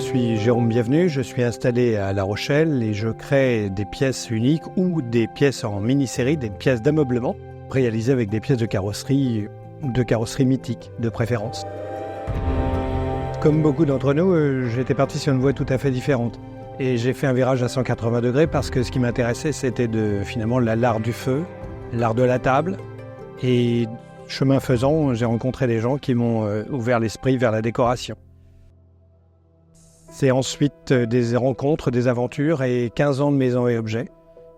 suis Jérôme Bienvenu, je suis installé à La Rochelle et je crée des pièces uniques ou des pièces en mini-série, des pièces d'ameublement réalisées avec des pièces de carrosserie mythique de préférence. Comme beaucoup d'entre nous, j'étais parti sur une voie tout à fait différente. Et j'ai fait un virage à 180 degrés parce que ce qui m'intéressait, c'était finalement l'art du feu, l'art de la table. Et chemin faisant, j'ai rencontré des gens qui m'ont ouvert l'esprit vers la décoration. C'est ensuite des rencontres, des aventures et 15 ans de maisons et objets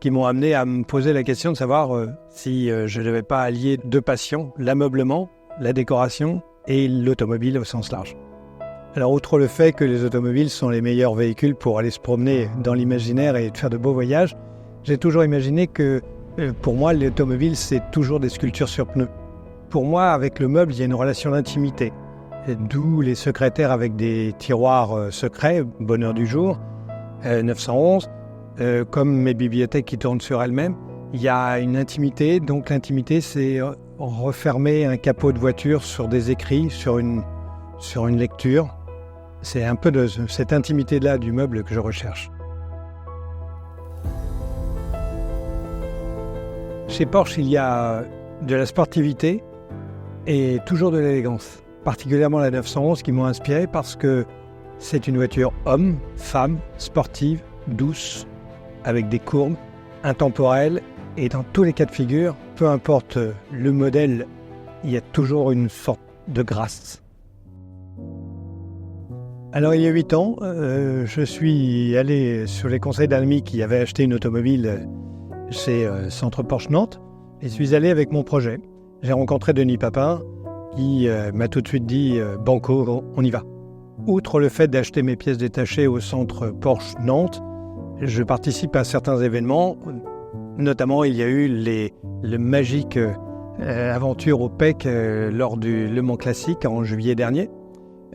qui m'ont amené à me poser la question de savoir si je ne devais pas allier deux passions, l'ameublement, la décoration et l'automobile au sens large. Alors, outre le fait que les automobiles sont les meilleurs véhicules pour aller se promener dans l'imaginaire et faire de beaux voyages, j'ai toujours imaginé que, pour moi, l'automobile, c'est toujours des sculptures sur pneus. Pour moi, avec le meuble, il y a une relation d'intimité. D'où les secrétaires avec des tiroirs secrets, bonheur du jour, 911, comme mes bibliothèques qui tournent sur elles-mêmes. Il y a une intimité, donc l'intimité, c'est refermer un capot de voiture sur des écrits, sur une lecture. C'est un peu de cette intimité-là du meuble que je recherche. Chez Porsche, il y a de la sportivité et toujours de l'élégance. Particulièrement la 911 qui m'ont inspiré parce que c'est une voiture homme, femme, sportive, douce, avec des courbes, intemporelle et dans tous les cas de figure, peu importe le modèle, il y a toujours une sorte de grâce. Alors il y a 8 ans, je suis allé sur les conseils d'un ami qui avait acheté une automobile chez Centre Porsche Nantes et suis allé avec mon projet. J'ai rencontré Denis Papin qui m'a tout de suite dit « Banco, on y va ». Outre le fait d'acheter mes pièces détachées au Centre Porsche Nantes, je participe à certains événements. Notamment, il y a eu le magique aventure au PEC lors du Le Mans Classique en juillet dernier.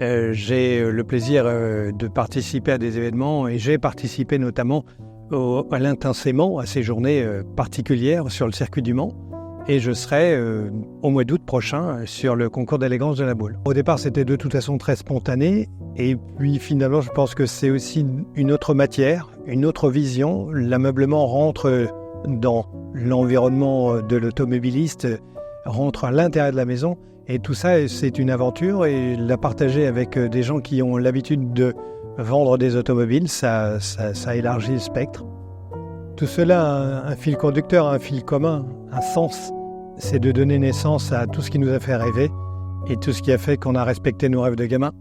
J'ai le plaisir de participer à des événements et j'ai participé notamment à l'Intensément, à ces journées particulières sur le circuit du Mans. Et je serai au mois d'août prochain sur le concours d'élégance de la boule. Au départ, c'était de toute façon très spontané. Et puis finalement, je pense que c'est aussi une autre matière, une autre vision. L'ameublement rentre dans l'environnement de l'automobiliste, rentre à l'intérieur de la maison. Et tout ça, c'est une aventure et la partager avec des gens qui ont l'habitude de vendre des automobiles, ça élargit le spectre. Tout cela a un fil conducteur, un fil commun, un sens. C'est de donner naissance à tout ce qui nous a fait rêver et tout ce qui a fait qu'on a respecté nos rêves de gamin.